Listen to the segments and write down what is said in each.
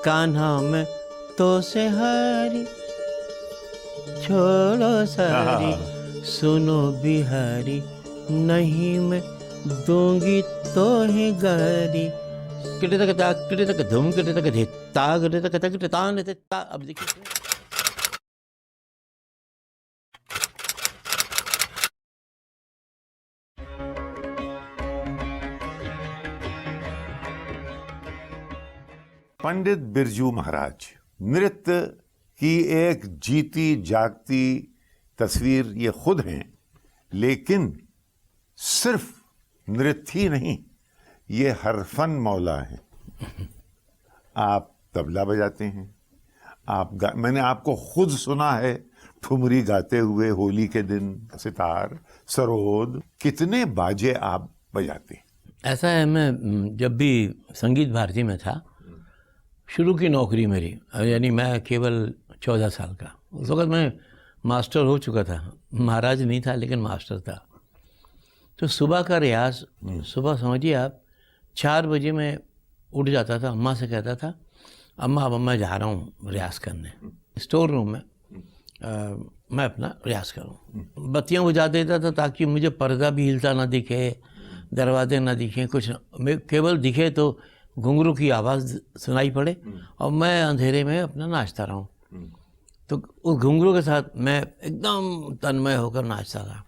कान्हा में तो से हारी, छोड़ो सारी सुनो बिहारी, नहीं मैं दूंगी तो ही गारी। किटे तक ताक किटे तक धूम किटे तक धिता किटे तक तक तान ता। अब देखिए पंडित बिरजू महाराज नृत्य की एक जीती जागती तस्वीर ये खुद हैं, लेकिन सिर्फ नृत्य ही नहीं, ये हरफन मौला हैं। आप तबला बजाते हैं, मैंने आपको खुद सुना है ठुमरी गाते हुए होली के दिन, सितार, सरोद, कितने बाजे आप बजाते हैं? ऐसा है, मैं जब भी संगीत भारती में था, शुरू की नौकरी मेरी, यानी मैं केवल 14 साल का, उस वक़्त मैं मास्टर हो चुका था, महाराज नहीं था लेकिन मास्टर था। तो सुबह का रियाज, सुबह समझिए आप 4 बजे मैं उठ जाता था, अम्मा से कहता था अम्मा अब मैं जा रहा हूँ रियाज करने, स्टोर रूम में मैं अपना रियाज करूँ। बत्तियाँ बुझा देता था ताकि मुझे पर्दा भी हिलता ना दिखे, दरवाजे ना दिखें, कुछ केवल दिखे तो घुंघरू की आवाज़ सुनाई पड़े और मैं अंधेरे में अपना नाचता रहूं। तो उस घुंघरू के साथ मैं एकदम तन्मय होकर नाचता था।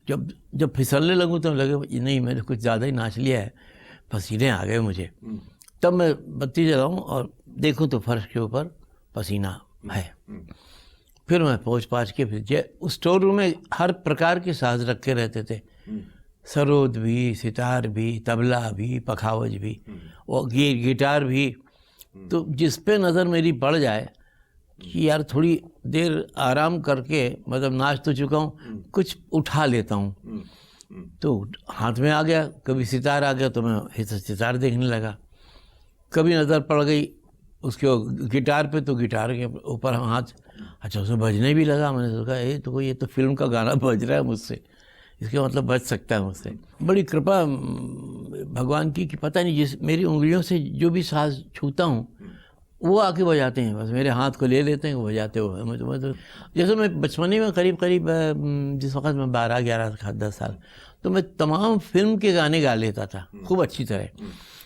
जब फिसलने लगूं तो लगे नहीं मैंने कुछ ज़्यादा ही नाच लिया है, पसीने आ गए मुझे। तब मैं बत्ती जलाऊं और देखूं तो फर्श के ऊपर पसीना है। फिर मैं पोंछ पाछ के फिर उस स्टोर रूम में हर प्रकार के साज रखे रहते थे, सरोद भी, सितार भी, तबला भी, पखावज भी और गिटार भी। तो जिस पे नज़र मेरी पड़ जाए कि यार थोड़ी देर आराम करके, मतलब नाच तो चुका हूँ, कुछ उठा लेता हूँ, तो हाथ में आ गया। कभी सितार आ गया तो मैं सितार देखने लगा, कभी नज़र पड़ गई उसके गिटार पे तो गिटार के ऊपर हाथ, अच्छा उसमें बजने भी लगा। मैंने सोचा ये तो फिल्म का गाना बज रहा है मुझसे, इसके मतलब बच सकता है मुझसे। बड़ी कृपा भगवान की कि पता नहीं जिस मेरी उंगलियों से जो भी साज छूता हूँ वो आके बजाते हैं, बस मेरे हाथ को ले लेते हैं, वो बजाते हुए। मैं तो जैसे मैं बचपने में करीब जिस वक्त मैं 12-11-10 साल, तो मैं तमाम फिल्म के गाने गा लेता था खूब अच्छी तरह।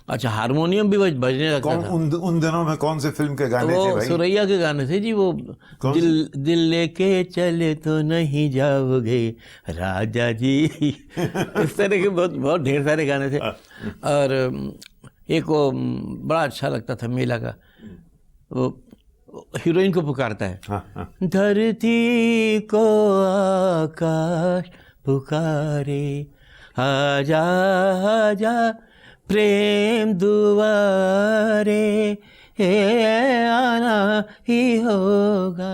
अच्छा हारमोनियम भी बजने लगता था। उन दिनों में कौन से फिल्म के गाने थे भाई? सुरैया के गाने थे जी। वो दिल लेके चले तो नहीं जाओगे राजा जी इस तरह के बहुत ढेर सारे गाने थे। और एक वो बड़ा अच्छा लगता था मेला का, वो हीरोइन को पुकारता है, धरती को आकाश पुकारे, आजा आजा प्रेम दुआरे, आना ही होगा।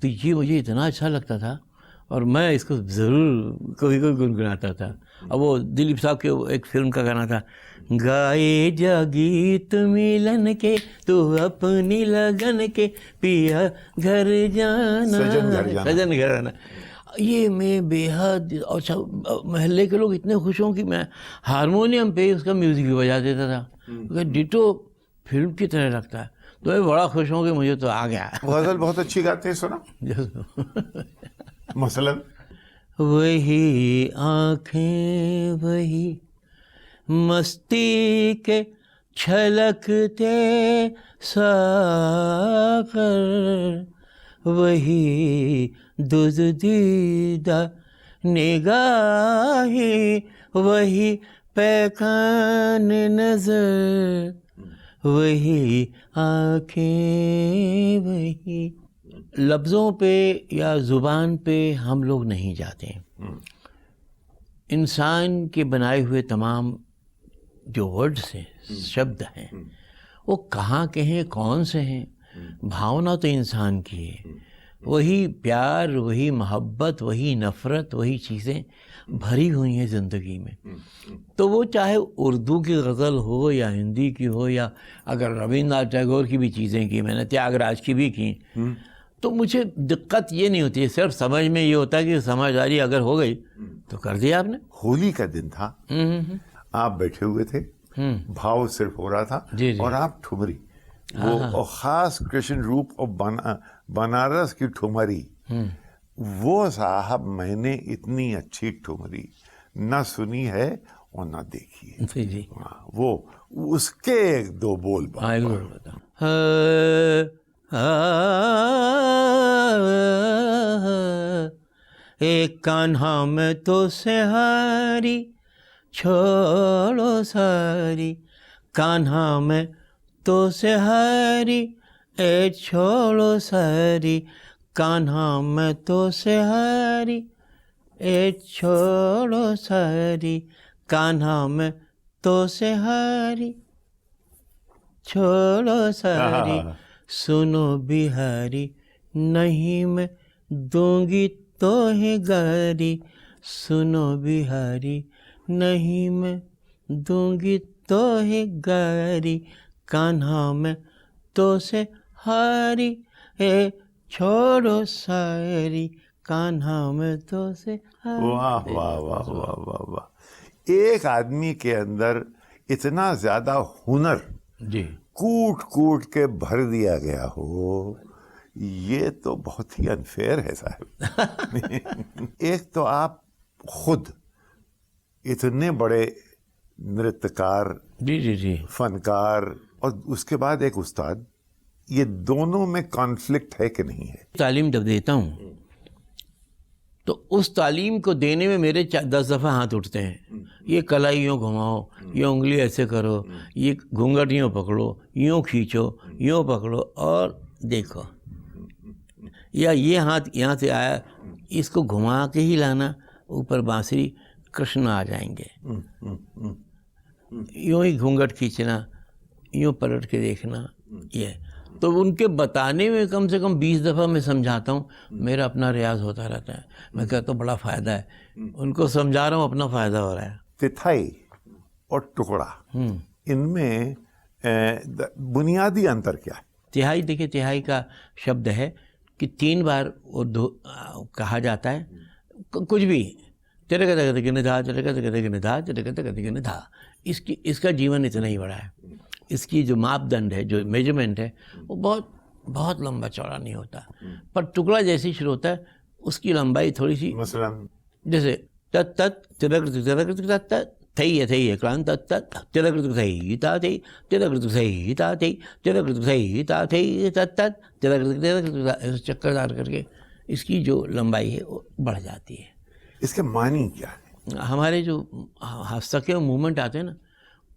तो ये मुझे इतना अच्छा लगता था और मैं इसको ज़रूर कभी कभी गुनगुनाता था। अब वो दिलीप साहब के एक फिल्म का गाना था, गाए जा गीत मिलन के तू अपनी लगन के, पिया घर जाना, सजन घर जाना। ये मैं बेहद अच्छा, महल्ले के लोग इतने खुश हों कि मैं हारमोनियम पे उसका म्यूज़िक भी बजा देता था, डिटो फिल्म की तरह लगता है। तो मैं बड़ा खुश हूँ कि मुझे तो आ गया। गज़ल बहुत अच्छी गाते हैं, सुना मसलन? वही आँखें वही मस्ती के छलकते सागर, वही दुज़दीदा निगाही, वही पैकान नज़र, वही आँखें वही। लफ्ज़ों पे या ज़ुबान पे हम लोग नहीं जाते। इंसान के बनाए हुए तमाम जो वर्ड्स हैं, शब्द हैं, वो कहाँ के हैं, कौन से हैं, भावना तो इंसान की है। वही प्यार, वही मोहब्बत, वही नफ़रत, वही चीज़ें भरी हुई हैं ज़िंदगी में। तो वो चाहे उर्दू की गज़ल हो या हिंदी की हो, या अगर रवींद्रनाथ टैगोर की भी चीज़ें की, मैंने त्यागराज की भी की, तो मुझे दिक्कत ये नहीं होती है। सिर्फ समझ में ये होता है कि समझदारी अगर हो गई तो कर दिया आपने। होली का दिन था, आप बैठे हुए थे, भाव सिर्फ हो रहा था, जी जी। और आप ठुमरी वो और ख़ास कृष्ण रूप और बनारस की ठुमरी, वो साहब मैंने इतनी अच्छी ठुमरी ना सुनी है और ना देखी है। जी जी। हाँ, वो उसके एक दो बोल हाँ एक बार बताओ। एक कान्हा में तो से हारी छोड़ो सारी, कान्हा में तो से हारी ए छोड़ो सारी, कान्हा में तो से हारी ए छोड़ो सारी, कान्हा में तो से हारी छोड़ो सारी, सुनो बिहारी नहीं मैं दूंगी तो है गारी, सुनो बिहारी नहीं मैं दूंगी तो है गारी, कान्हा में तो से हारी ए छोड़ो सारी, कान्हा में तो से हारी। वाह वाह वाह वाह वाह वाह। एक आदमी के अंदर इतना ज्यादा हुनर जी कूट कूट के भर दिया गया हो, ये तो बहुत ही अनफेयर है साहब। एक तो आप खुद इतने बड़े नृत्यकार, जी जी जी। फनकार, और उसके बाद एक उस्ताद, ये दोनों में कॉन्फ्लिक्ट है कि नहीं है? तालीम जब देता हूँ तो उस तालीम को देने में मेरे 10 दफ़ा हाथ उठते हैं। ये कलाई यूँ घुमाओ, ये उंगली ऐसे करो, ये घूंघट यूँ पकड़ो, यूँ खींचो, यूँ पकड़ो और देखो, या ये हाथ यहाँ से आया, इसको घुमा के ही लाना, ऊपर बांसुरी कृष्ण आ जाएंगे। यूँ ही घूंघट खींचना, यूँ पलट के देखना, ये तो उनके बताने में कम से कम 20 दफ़ा मैं समझाता हूँ। मेरा अपना रियाज होता रहता है। मैं कहता हूँ बड़ा फ़ायदा है, उनको समझा रहा हूँ, अपना फ़ायदा हो रहा है। तिथाई और टुकड़ा, इनमें बुनियादी अंतर क्या है? तिहाई, देखिए तिहाई का शब्द है कि 3 बार वो कहा जाता है कुछ भी, तेरे कहते निधा, तेरे कहते निधा, तेरे कहते निधा। इसका जीवन इतना ही बड़ा है। इसकी जो मापदंड है, जो मेजरमेंट है, वो बहुत बहुत लंबा चौड़ा नहीं होता, पर टुकड़ा जैसे शुरू होता है उसकी लंबाई थोड़ी सी, मसलन जैसे तत् तत् तिरकृत थई है क्रांत तत् तिरकृत थई ता थई तिरकृत थई ता थई तिरकृत थई ता थई तत् तिरकृत चक्करदार करके इसकी जो लंबाई है वो बढ़ जाती है। इसके मानी क्या है? हमारे जो हस्तक्षेप मूवमेंट आते हैं ना,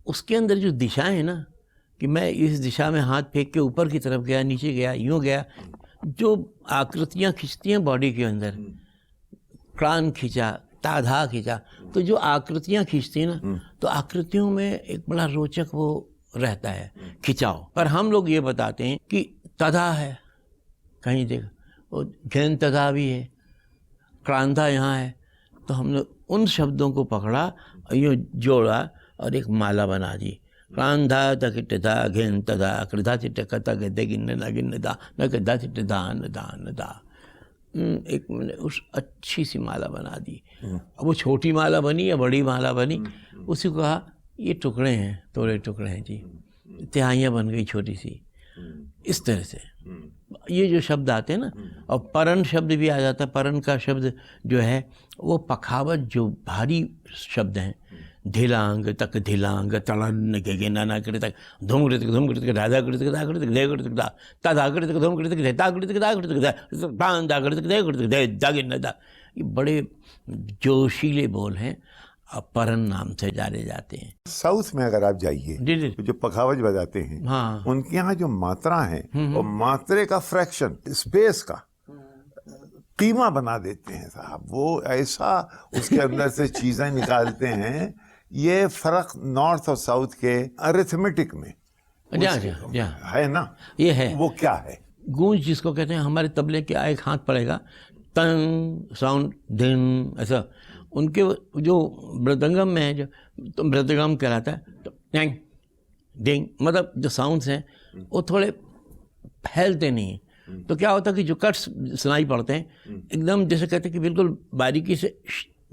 उसके अंदर जो दिशाएं हैं ना, कि मैं इस दिशा में हाथ फेंक के ऊपर की तरफ गया, नीचे गया, यूँ गया, जो आकृतियाँ खींचती हैं बॉडी के अंदर, क्रान खींचा, ताधा खींचा, तो जो आकृतियाँ खींचती हैं ना, तो आकृतियों में एक बड़ा रोचक वो रहता है खिंचाव। पर हम लोग ये बताते हैं कि तधा है, कहीं देख वो घेन तधा भी है, क्रांता यहाँ है, तो हम लोग उन शब्दों को पकड़ा और यूँ जोड़ा और एक माला बना दी। क्रांधा तकिटधा घेन तधा कृधा चिटकता गद्दे गिन्नदा गिन्नदा न गद्दा चिटधा नदा नदा। एक मैंने उस अच्छी सी माला बना दी। अब वो छोटी माला बनी या बड़ी माला बनी, उसी को कहा ये टुकड़े हैं, थोड़े टुकड़े हैं जी, तिहाइयाँ बन गई छोटी सी। इस तरह से ये जो शब्द आते हैं ना, और परन शब्द भी आ जाता है। परन का शब्द जो है वो पखावत, जो भारी शब्द हैं, ढिलांग तक ढिलांग तड़न के नाना कृत धूम कृत धूम कृत दादा कृत दा कृत दे कृत दा तादा कृत धूम कृत दे ता कृत दा कृत दा पान दा कृत दे कृत दे दागिन दा। ये बड़े जोशीले बोल हैं, परन नाम से जाने जाते हैं। साउथ में अगर आप जाइए, जी जी, जो पखावज बजाते हैं, हाँ, उनके यहाँ जो मात्रा है और मात्रे का फ्रैक्शन, स्पेस का कीमा बना देते हैं साहब। वो ऐसा उसके अंदर से चीजें निकालते हैं। ये फर्क नॉर्थ और साउथ के अरिथमेटिक में है ना, ये है। वो क्या है? गूंज जिसको कहते हैं। हमारे तबले के एक हाथ पड़ेगा, तंग साउंड दिन, ऐसा। उनके जो मृदंगम में है, जो तो मृदंगम कहलाता है, तो टैंग डिंग, मतलब जो साउंड्स हैं वो थोड़े फैलते नहीं हैं। तो क्या होता है कि जो कट्स सुनाई पड़ते हैं एकदम जैसे कहते हैं कि बिल्कुल बारीकी से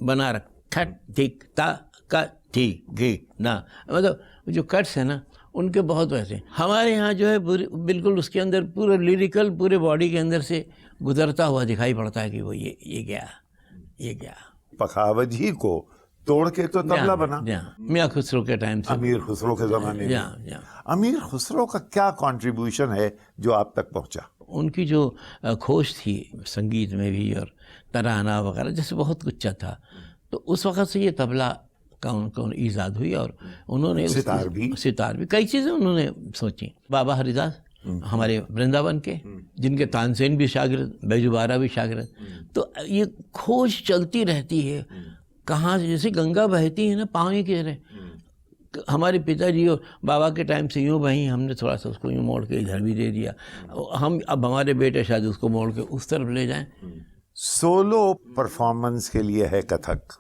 बना रख, खट ठीक ता का ठीक घी ना, मतलब जो कट्स है ना उनके बहुत वैसे। हमारे यहाँ जो है बिल्कुल उसके अंदर पूरा लिरिकल पूरे बॉडी के अंदर से गुजरता हुआ दिखाई पड़ता है कि वो ये गया। पखावजी को तोड़ के तो तबला बना मियां खुसरो के टाइम से, अमीर खुसरो के ज़माने में। अमीर खुसरो का क्या कंट्रीब्यूशन है जो आप तक पहुंचा? उनकी जो खोज थी संगीत में भी और तराना वगैरह जैसे बहुत कुछ था, तो उस वक़्त से ये तबला का उनको ईजाद हुई और उन्होंने सितार भी कई चीज़ें उन्होंने सोची। बाबा हरिदास हमारे वृंदावन के, जिनके तानसेन भी शागिर्द, बैजुबारा भी शागिर्द, तो ये खोज चलती रहती है। कहाँ से जैसे गंगा बहती है ना पानी की तरह, हमारे पिताजी और बाबा के टाइम से यूँ बही, हमने थोड़ा सा उसको यूँ मोड़ के इधर भी दे दिया, हम अब हमारे बेटे शायद उसको मोड़ के उस तरफ ले जाएं। सोलो परफॉर्मेंस के लिए है कथक,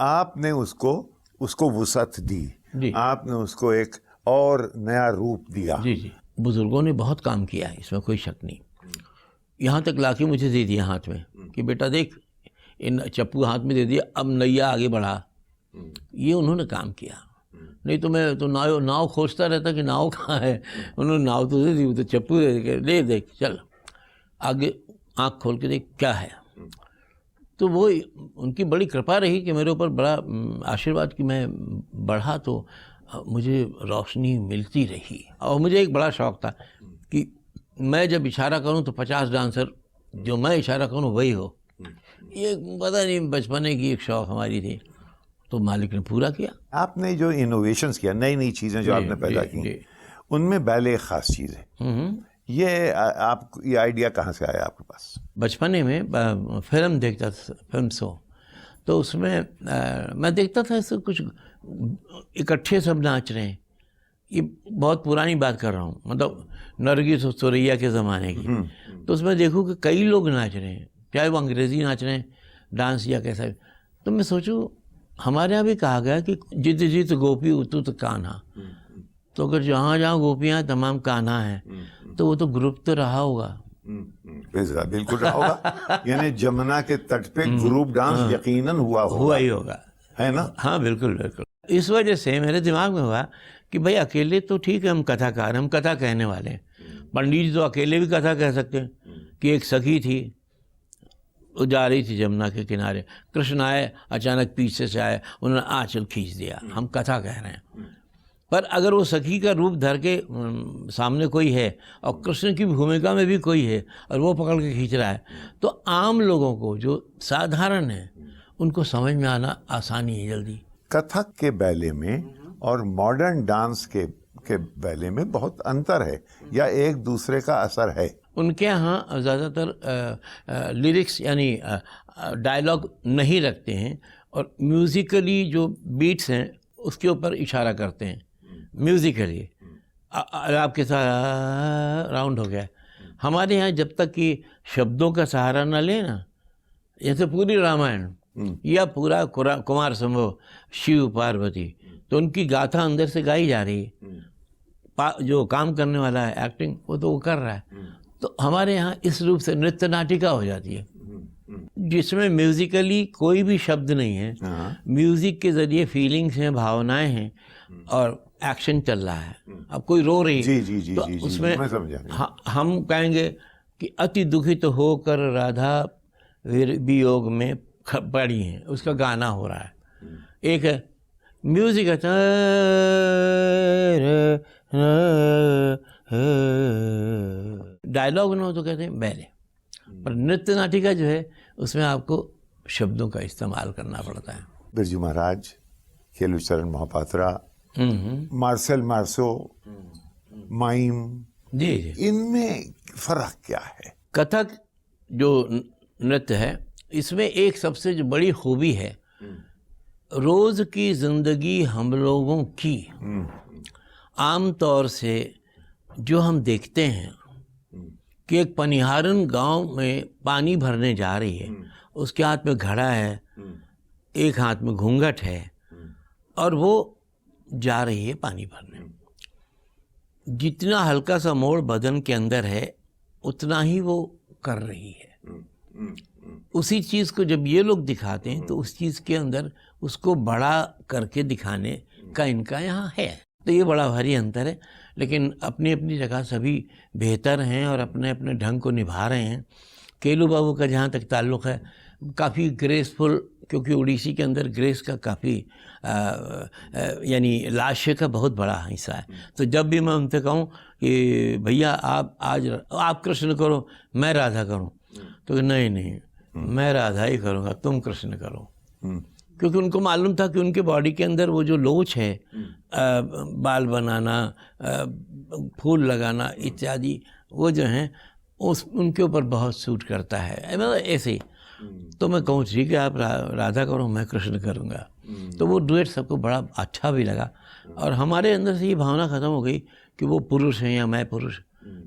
आपने उसको वुसअत दी, आपने उसको एक और नया रूप दिया। जी, बुजुर्गों ने बहुत काम किया है, इसमें कोई शक नहीं। यहाँ तक लाके मुझे दे दिया हाथ में कि बेटा देख, इन चप्पू हाथ में दे दिया, अब नैया आगे बढ़ा। ये उन्होंने काम किया, नहीं तो मैं तो नाव खोजता रहता कि नाव कहाँ है। उन्होंने नाव तो दे दी, तो चप्पू दे देख चल आगे, आँख खोल के देख क्या है। तो वो उनकी बड़ी कृपा रही कि मेरे ऊपर बड़ा आशीर्वाद कि मैं बढ़ा तो मुझे रोशनी मिलती रही। और मुझे एक बड़ा शौक़ था कि मैं जब इशारा करूं तो 50 डांसर जो मैं इशारा करूं वही हो। ये पता नहीं बचपने की एक शौक़ हमारी थी, तो मालिक ने पूरा किया। आपने जो इनोवेशंस किया, नई नई चीज़ें जो आपने पैदा की, उनमें बैले एक ख़ास चीज़ है। ये आइडिया कहाँ से आया आपके पास? बचपने में फिल्म देखता था, फिल्म शो, तो उसमें मैं देखता था ऐसे कुछ इकट्ठे सब नाच रहे हैं। ये बहुत पुरानी बात कर रहा हूँ, मतलब नरगिस और सुरैया के ज़माने की। तो उसमें देखूँ कि कई लोग नाच रहे हैं, चाहे वो अंग्रेज़ी नाच रहे हैं, डांस या कैसा भी। तो मैं सोचूं हमारे यहाँ भी कहा गया कि जित जित गोपी उतुत कान्हा, तो अगर जहाँ जहाँ गोपियाँ तमाम कान्हा हैं, तो वो तो ग्रुप तो रहा होगा। बिल्कुल रहा होगा। यानी जमुना के तट पे ग्रुप डांस यकीनन हुआ ही होगा, है ना? हाँ बिल्कुल। इस वजह से मेरे दिमाग में हुआ कि भाई अकेले तो ठीक है, हम कथाकार, हम कथा कहने वाले हैं। पंडित जी तो अकेले भी कथा कह सकते हैं कि एक सखी थी, वो जा रही थी जमुना के किनारे, कृष्ण आए, अचानक पीछे से आए, उन्होंने आंचल खींच दिया, हम कथा कह रहे हैं। पर अगर वो सखी का रूप धर के सामने कोई है और कृष्ण की भूमिका में भी कोई है और वो पकड़ के खींच रहा है, तो आम लोगों को जो साधारण है उनको समझ में आना आसानी है जल्दी। कथक के बैले में और मॉडर्न डांस के बैले में बहुत अंतर है या एक दूसरे का असर है? उनके यहाँ ज़्यादातर लिरिक्स यानी डायलॉग नहीं रखते हैं और म्यूज़िकली जो बीट्स हैं उसके ऊपर इशारा करते हैं म्यूज़िकली। आपके साथ राउंड हो गया। हमारे यहाँ जब तक कि शब्दों का सहारा न ले ना, जैसे पूरी रामायण या पूरा कुमार संभव, शिव पार्वती, तो उनकी गाथा अंदर से गाई जा रही है। जो काम करने वाला है एक्टिंग, वो तो वो कर रहा है। तो हमारे यहाँ इस रूप से नृत्य नाटिका हो जाती है जिसमें म्यूजिकली कोई भी शब्द नहीं है, म्यूजिक के जरिए फीलिंग्स हैं, भावनाएं हैं और एक्शन चल रहा है। अब कोई रो रही है तो उसमें हम कहेंगे कि अति दुखित होकर राधा वियोग में पड़ी हैं, उसका गाना हो रहा है। एक है म्यूजिक है डायलॉग ना हो तो कहते हैं बैले। पर नृत्य नाटिका जो है उसमें आपको शब्दों का इस्तेमाल करना पड़ता है। बिरजू महाराज, केलुचरण महापात्रा, मार्सेल मार्सो, माइम, जी, इनमें फर्क क्या है? कथक जो नृत्य है इसमें एक सबसे जो बड़ी खूबी है, रोज़ की ज़िंदगी हम लोगों की आम तौर से जो हम देखते हैं कि एक पनिहारन गांव में पानी भरने जा रही है, उसके हाथ में घड़ा है, एक हाथ में घूंघट है और वो जा रही है पानी भरने। जितना हल्का सा मोड़ बदन के अंदर है उतना ही वो कर रही है। उसी चीज़ को जब ये लोग दिखाते हैं तो उस चीज़ के अंदर उसको बड़ा करके दिखाने का इनका यहाँ है। तो ये बड़ा भारी अंतर है, लेकिन अपनी अपनी जगह सभी बेहतर हैं और अपने अपने ढंग को निभा रहे हैं। केलू बाबू का जहाँ तक ताल्लुक़ है, काफ़ी ग्रेसफुल, क्योंकि उड़ीसी के अंदर ग्रेस का काफ़ी यानी लास्य का बहुत बड़ा हिस्सा है। तो जब भी मैं उनसे कहूँ कि भैया आप कृष्ण करो, मैं राधा करूँ, तो नहीं मैं राधा ही करूँगा, तुम कृष्ण करो। क्योंकि उनको मालूम था कि उनके बॉडी के अंदर वो जो लोच है, बाल बनाना, फूल लगाना इत्यादि, वो जो है उनके ऊपर बहुत सूट करता है। मतलब ऐसे ही तो मैं कहूँ ठीक है आप राधा करो, मैं कृष्ण करूँगा। तो वो डुएट सबको बड़ा अच्छा भी लगा और हमारे अंदर से ये भावना ख़त्म हो गई कि वो पुरुष हैं या मैं पुरुष।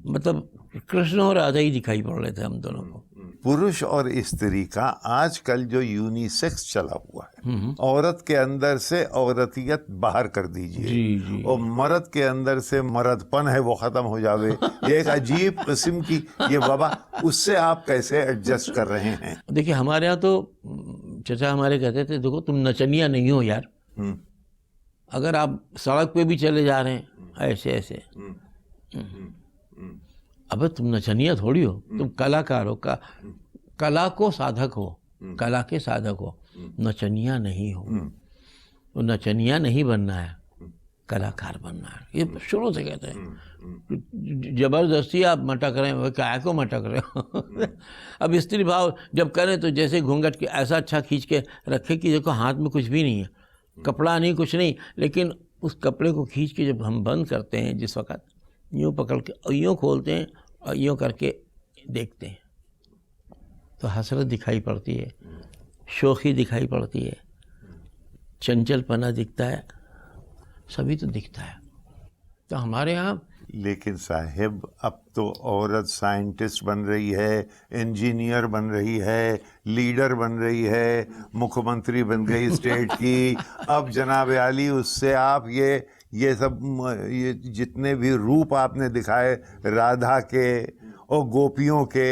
मतलब कृष्ण और राधा ही दिखाई पड़ रहे थे हम दोनों को। पुरुष और स्त्री का आजकल जो यूनिसेक्स चला हुआ है, औरत के अंदर से औरतियत बाहर कर दीजिए और मर्द के अंदर से मर्दपन है वो खत्म हो जावे, ये एक अजीब किस्म की ये वबा, उससे आप कैसे एडजस्ट कर रहे हैं? देखिए हमारे यहाँ तो चचा हमारे कहते थे, देखो तुम नचनिया नहीं हो यार, अगर आप सड़क पे भी चले जा रहे हैं ऐसे ऐसे, अबे तुम नचनिया थोड़ी हो, तुम कलाकार हो, कला को साधक हो, कला के साधक हो, नचनिया नहीं हो। तो नचनिया नहीं बनना है, कलाकार बनना है। ये शुरू से कहते हैं। जबरदस्ती आप मटक रहे हैं, क्या को मटक रहे हो? अब स्त्री भाव जब करें तो जैसे घूंघट के ऐसा अच्छा खींच के रखे कि देखो हाथ में कुछ भी नहीं है, कपड़ा नहीं, कुछ नहीं, लेकिन उस कपड़े को खींच के जब हम बंद करते हैं, जिस वक़्त यूँ पकड़ के यूँ खोलते हैं और यूँ करके देखते हैं, तो हसरत दिखाई पड़ती है, शोखी दिखाई पड़ती है, चंचलपना दिखता है, सभी तो दिखता है। तो हमारे यहाँ लेकिन साहिब अब तो औरत साइंटिस्ट बन रही है, इंजीनियर बन रही है, लीडर बन रही है, मुख्यमंत्री बन गई स्टेट की। अब जनाब आली उससे आप ये सब ये जितने भी रूप आपने दिखाए राधा के और गोपियों के,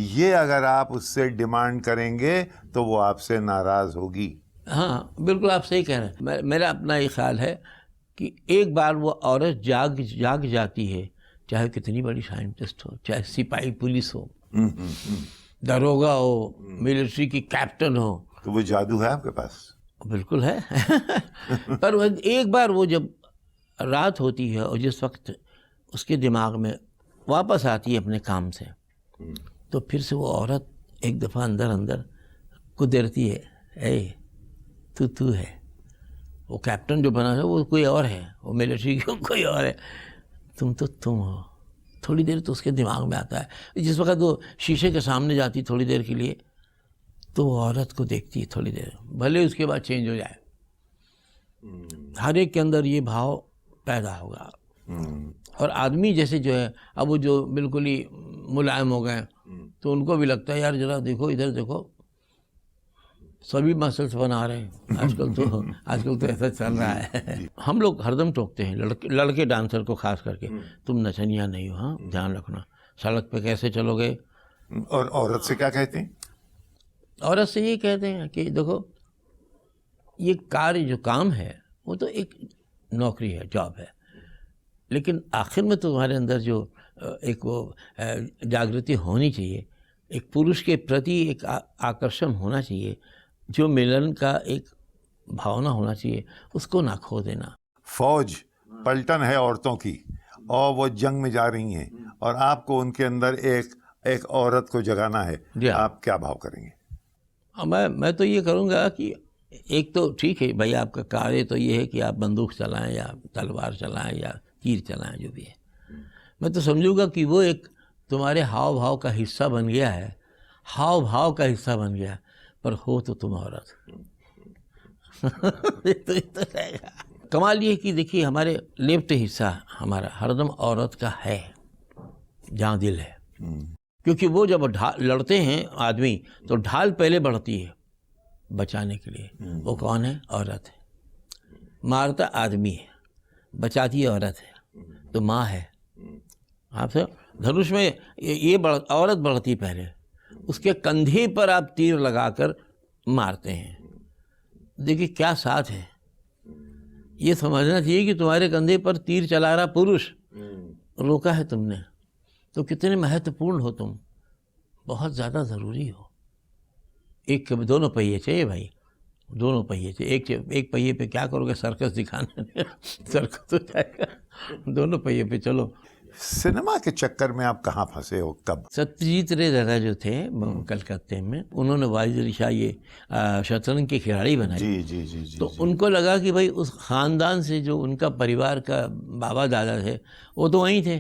ये अगर आप उससे डिमांड करेंगे तो वो आपसे नाराज़ होगी। हाँ बिल्कुल आप सही कह रहे हैं। मेरा अपना ये ख्याल है कि एक बार वो औरत जाग जाती है, चाहे कितनी बड़ी साइंटिस्ट हो, चाहे सिपाही पुलिस हो, दरोगा हो, मिलिट्री की कैप्टन हो, तो वो जादू है आपके पास? बिल्कुल है। पर वो एक बार वो जब रात होती है और जिस वक्त उसके दिमाग में वापस आती है अपने काम से, तो फिर से वो औरत एक दफ़ा अंदर अंदर कुदरती है, ए तू है, वो कैप्टन जो बना है वो कोई और है, वो मिलिट्री कोई और है, तुम तो तुम हो। थोड़ी देर तो उसके दिमाग में आता है। जिस वक्त वो शीशे के सामने जाती थोड़ी देर के लिए, तो वो औरत को देखती है थोड़ी देर, भले उसके बाद चेंज हो जाए। हर एक के अंदर ये भाव पैदा होगा। और आदमी जैसे जो है, अब वो जो बिल्कुल ही मुलायम हो गए, तो उनको भी लगता है यार जरा देखो इधर देखो, सभी मसल्स बना रहे हैं आजकल तो ऐसा चल रहा है। हम लोग हरदम टोकते हैं लड़के डांसर को खास करके, तुम नचनिया नहीं हो, हाँ ध्यान रखना, सड़क पे कैसे चलोगे। और औरत से क्या कहते हैं? औरत से ये कहते हैं कि देखो ये कार्य जो काम है वो तो एक नौकरी है, जॉब है, लेकिन आखिर में तुम्हारे अंदर जो एक वो जागृति होनी चाहिए, एक पुरुष के प्रति एक आकर्षण होना चाहिए, जो मिलन का एक भावना होना चाहिए, उसको ना खो देना। फौज पलटन है औरतों की और वो जंग में जा रही हैं और आपको उनके अंदर एक औरत को जगाना है, आप क्या भाव करेंगे? मैं तो ये करूँगा कि एक तो ठीक है भाई, आपका कार्य तो ये है कि आप बंदूक चलाएं या तलवार चलाएं या तीर चलाएं, जो भी है, मैं तो समझूंगा कि वो एक तुम्हारे हाव भाव का हिस्सा बन गया है, हाव भाव का हिस्सा बन गया, पर हो तो तुम औरत। तो रहेगा। कमाल ये कि देखिए हमारे लेफ्ट हिस्सा हमारा हरदम औरत का है, जहाँ दिल है, क्योंकि वो जब लड़ते हैं आदमी तो ढाल पहले बढ़ती है बचाने के लिए। वो कौन है? औरत है। मारता आदमी है, बचाती औरत है, तो माँ है। आपसे धनुष में ये औरत बढ़ती पहले, उसके कंधे पर आप तीर लगाकर मारते हैं। देखिए क्या साथ है, ये समझना चाहिए कि तुम्हारे कंधे पर तीर चला रहा पुरुष रोका है तुमने, तो कितने महत्वपूर्ण हो तुम, बहुत ज़्यादा ज़रूरी हो। एक दोनों पहिए चाहिए भाई, दोनों पहिए चाहिए। एक पहिए पे क्या करोगे, सर्कस दिखाना सर्कस हो जाएगा। दोनों पहिए पे चलो। सिनेमा के चक्कर में आप कहाँ फंसे हो, कब? सत्यजीत रे दादा जो थे कलकत्ते में, उन्होंने वाजिद शाह ये शतरंज के खिलाड़ी बनाए। जी जी जी जी तो जी। उनको लगा कि भाई उस ख़ानदान से जो उनका परिवार का बाबा दादा थे वो तो वहीं थे,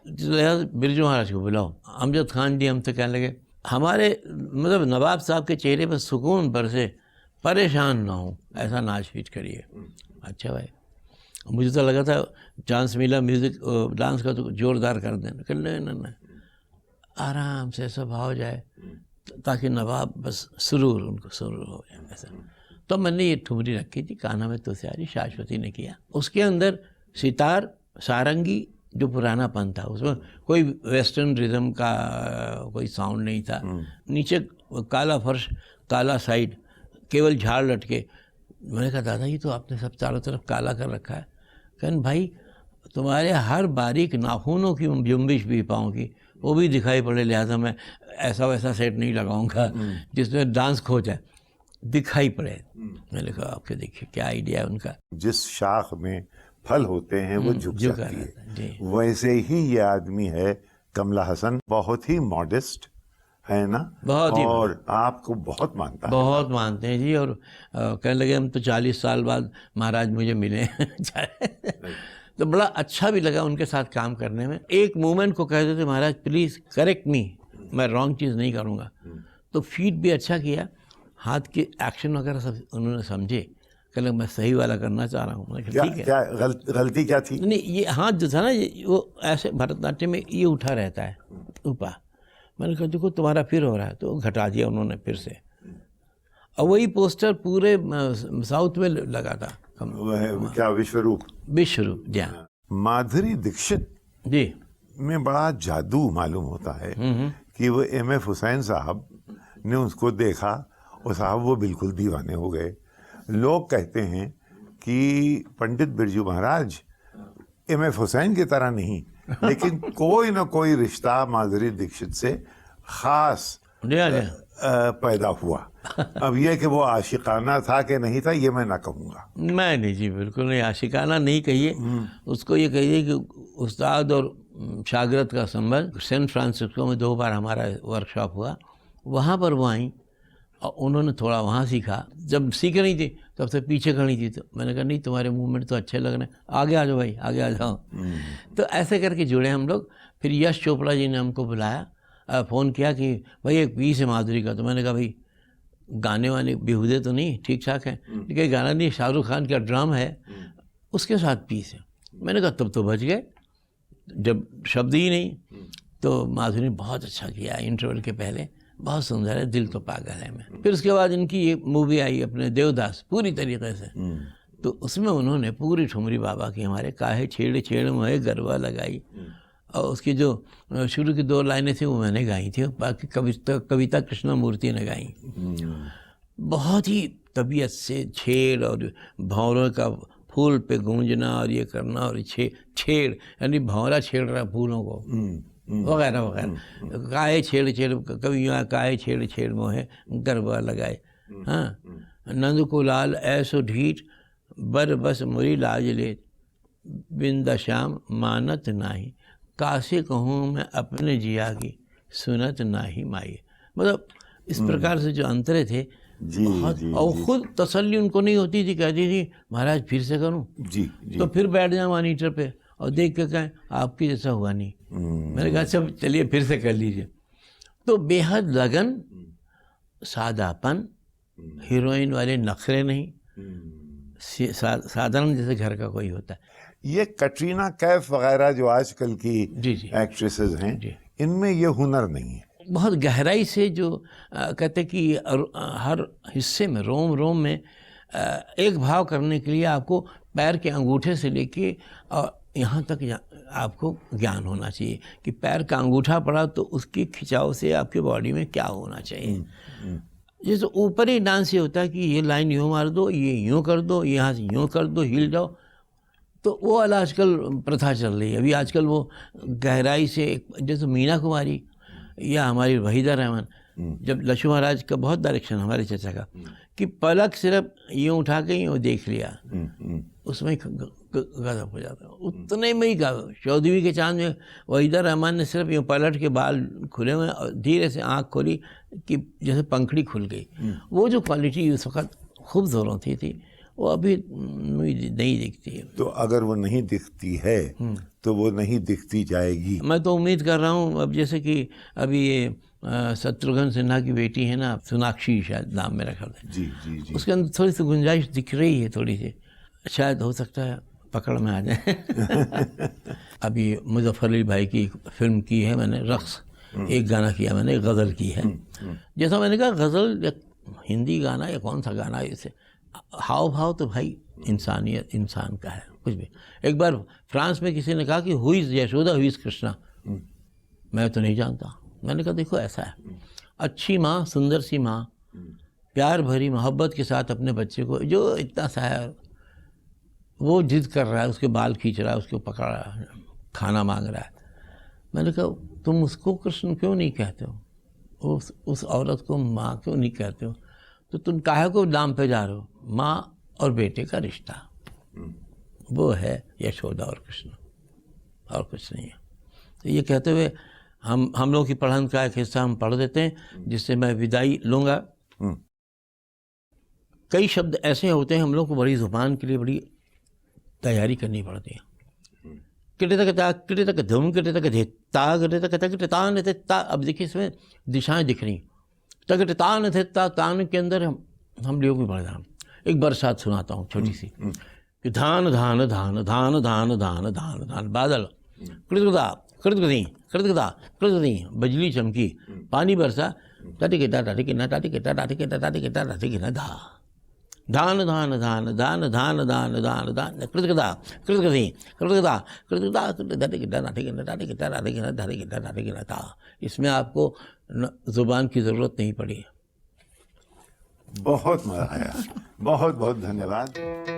लिहाजा बिरजू महाराज को बुलाओ। अमजद खान जी हमसे कहने लगे, हमारे मतलब नवाब साहब के चेहरे पर सुकून पर से परेशान ना हो, ऐसा नाच फीट करिए। अच्छा भाई, मुझे तो लगा था चांस मिला म्यूज़िक डांस का तो जोरदार कर देना, कर लेना, आराम से ऐसा भाव जाए ताकि नवाब बस सुरूर, उनको सुरूर हो जाए ऐसा। तो मैंने ये ठुमरी रखी थी, कान्हा में तुझसे यारी, शाश्वती ने किया। उसके अंदर सितार सारंगी जो पुरानापन था, उसमें कोई वेस्टर्न रिदम का कोई साउंड नहीं था। नीचे काला फर्श, काला साइड, केवल झाड़ लटके। मैंने कहा दादा ये तो आपने सब चारों तरफ काला कर रखा है। कहन भाई तुम्हारे हर बारीक नाखूनों की जुम्बिश भी पाँव की वो भी दिखाई पड़े, लिहाजा मैं ऐसा वैसा सेट नहीं लगाऊंगा जिसमें डांस खो जाए, दिखाई पड़े। मैंने कहा आपके देखिए क्या आइडिया है उनका। जिस शाख में फल होते हैं वो झुक झुका जाती रहता है, जी। है, वैसे ही ये आदमी है कमला हसन, बहुत ही मॉडेस्ट है ना, बहुत ही, और आपको बहुत मानता है। बहुत मानते हैं जी। और कहने लगे हम तो 40 साल बाद महाराज मुझे मिले तो बड़ा अच्छा भी लगा उनके साथ काम करने में। एक मूवमेंट को कह देते महाराज प्लीज़ करेक्ट मी, मैं रॉन्ग चीज़ नहीं करूँगा, तो फीट भी अच्छा किया, हाथ के एक्शन वगैरह सब उन्होंने समझे। कहले मैं सही वाला करना चाह रहा हूँ। मैं क्या ठीक है। क्या गलती क्या थी? नहीं, ये हाथ जो था ना, ये वो ऐसे भरतनाट्यम में ये उठा रहता है ऊपर। मैंने कहा देखो तुम्हारा फिर हो रहा है, तो घटा दिया उन्होंने फिर से। और वही पोस्टर पूरे साउथ में लगा था। वह क्या विश्वरूप? विश्वरूप जी हाँ। माधुरी दीक्षित जी में बड़ा जादू मालूम होता है कि वो M.F. हुसैन साहब ने उसको देखा और साहब वो बिल्कुल दीवाने हो गए। लोग कहते हैं कि पंडित बिरजू महाराज M.F. हुसैन की तरह नहीं, लेकिन कोई ना कोई रिश्ता माधुरी दीक्षित से खास जी हाँ, जी पैदा हुआ। अब ये कि वो आशिकाना था कि नहीं था ये मैं ना कहूँगा। मैं नहीं जी, बिल्कुल नहीं, आशिकाना नहीं कहिए उसको, ये कहिए कि उस्ताद और शागिर्द का संबंध। सैन फ्रांसिस्को में 2 बार हमारा वर्कशॉप हुआ, वहाँ पर वो आई और उन्होंने थोड़ा वहाँ सीखा। जब सीख रही थी तब से पीछे खड़ी थी, तो मैंने कहा नहीं तुम्हारे मूवमेंट तो अच्छे लग रहे हैं, आगे आ जाओ भाई, आगे आ जाओ। तो ऐसे करके जुड़े हम लोग। फिर यश चोपड़ा जी ने हमको बुलाया, फ़ोन किया कि भाई एक पीस है माधुरी का। तो मैंने कहा भाई गाने वाने बेहुदे तो नहीं, ठीक ठाक है, लेकिन गाना नहीं, शाहरुख खान का ड्राम है उसके साथ पीस है। मैंने कहा तब तो बच गए, जब शब्द ही नहीं। तो माधुरी ने बहुत अच्छा किया, इंटरवल के पहले बहुत सुंदर है, दिल तो पागल है मैं। फिर उसके बाद इनकी ये मूवी आई अपने देवदास, पूरी तरीके से, तो उसमें उन्होंने पूरी ठुमरी बाबा की हमारे काहे छेड़ छेड़ मोहे गरबा लगाई, और उसकी जो शुरू की 2 लाइनें थी वो मैंने गाई थी, बाकी कविता कृष्णमूर्ति ने गाई। बहुत ही तबीयत से छेड़ और भंवरों का फूल पे गूंजना और ये करना और छेड़ यानी भंवरा छेड़ रहा फूलों को वगैरह वगैरह। काहे छेड़ छेड़, कभी यूँ काहे छेड़ छेड़ मोहे गरबा लगाए। हाँ, नंद को लाल ऐसो ढीठ बर बस मुरी लाज ले, बिंदा श्याम मानत नाही, कासे कहूँ मैं अपने जिया की सुनत नाही माई। मतलब इस प्रकार से जो अंतरे थे बहुत। और खुद तसल्ली उनको नहीं होती थी, कहती थी महाराज फिर से करूं जी। तो फिर बैठ जाए मॉनिटर पे और देख के कहें आपकी जैसा हुआ नहीं। मैंने कहा अच्छा चलिए फिर से कर लीजिए। तो बेहद लगन, सादापन, हीरोइन वाले नखरे नहीं, साधारण जैसे घर का कोई होता है। ये कटरीना कैफ वगैरह जो आजकल की एक्ट्रेसेस हैं, इनमें ये हुनर नहीं है। बहुत गहराई से जो कहते कि हर हिस्से में, रोम रोम में एक भाव करने के लिए आपको पैर के अंगूठे से लेके और यहाँ तक आपको ज्ञान होना चाहिए कि पैर का अंगूठा पड़ा तो उसकी खिंचाव से आपके बॉडी में क्या होना चाहिए। जैसे ऊपर ही डांस ये होता है कि ये लाइन यूँ मार दो, ये यूँ कर दो, यहाँ से यूँ कर दो, हिल जाओ, तो वो वाला आजकल प्रथा चल रही है। अभी आजकल वो गहराई से जैसे मीना कुमारी या हमारी वहीदा रहमान, जब लक्ष्मी महाराज का बहुत डायरेक्शन हमारे चचा का, कि पलक सिर्फ यूँ उठा के यूँ देख लिया, उसमें गजब हो जाता है। उतने में ही चौदहवीं के चांद में वहीदा रहमान ने सिर्फ यूँ पलट के बाल खुले हुए और धीरे से आँख खोली कि जैसे पंखड़ी खुल गई। वो जो क्वालिटी उस वक्त खूब ज़ोरों थी वो अभी नहीं दिखती है। तो अगर वो नहीं दिखती है तो वो नहीं दिखती जाएगी। मैं तो उम्मीद कर रहा हूँ अब, जैसे कि अभी ये शत्रुघ्न सिन्हा की बेटी है ना, सोनाक्षी शायद नाम मेरा ख्याल है, जी जी जी, उसके अंदर थोड़ी सी गुंजाइश दिख रही है, थोड़ी सी, शायद हो सकता है पकड़ में आ जाए। अभी मुजफ्फर अली भाई की फिल्म की है मैंने, रक्स, एक गाना किया मैंने, गज़ल की है। जैसा मैंने कहा गज़ल या हिंदी गाना या कौन सा गाना है, इसे हाव भाव तो भाई इंसानियत, इंसान का है कुछ भी। एक बार फ्रांस में किसी ने कहा कि हुई यशोदा, हुई कृष्णा, मैं तो नहीं जानता। मैंने कहा देखो ऐसा है, अच्छी माँ, सुंदर सी माँ, प्यार भरी मोहब्बत के साथ अपने बच्चे को, जो इतना सा है वो जिद कर रहा है, उसके बाल खींच रहा है, उसको पकड़ रहा है, खाना मांग रहा है। मैंने कहा तुम उसको कृष्ण क्यों नहीं कहते हो, उस औरत को माँ क्यों नहीं कहते हो, तो तुम काहे को नाम पे जा रहे हो। माँ और बेटे का रिश्ता वो है यशोदा और कृष्ण, और कुछ नहीं है। तो ये कहते हुए हम लोग की पढ़न का एक हिस्सा हम पढ़ देते हैं, जिससे मैं विदाई लूँगा। कई शब्द ऐसे होते हैं हम लोग को बड़ी ज़ुबान के लिए बड़ी तैयारी करनी पड़ती है। किटे तक धुम, किटे तक धेता, किटे तक तान ता। अब देखिए इसमें दिशाएं दिख रही, तक तान थे तान के अंदर हम लोग भी पढ़ रहे। एक बरसात सुनाता हूँ छोटी सी, कि धान धान धान धान धान धान धान धान, बादल कृतकदा कृतकदी कृतकदा कृतकदी, बिजली चमकी, पानी बरसा, टाटी के टाटी के ना, टाटी के टाटी के टाटी के टाटी के ना, धा धान धान धान धान धान धान धान धान, कृतकदा कृतकदी कृतकदा कृतकदा टाटी के टाटी के ना, टाटी के टाटी के ना, टाटी के टाटी के ना, धा। इसमें आपको ज़ुबान की ज़रूरत नहीं पड़ी। बहुत मज़ा आया, बहुत बहुत धन्यवाद।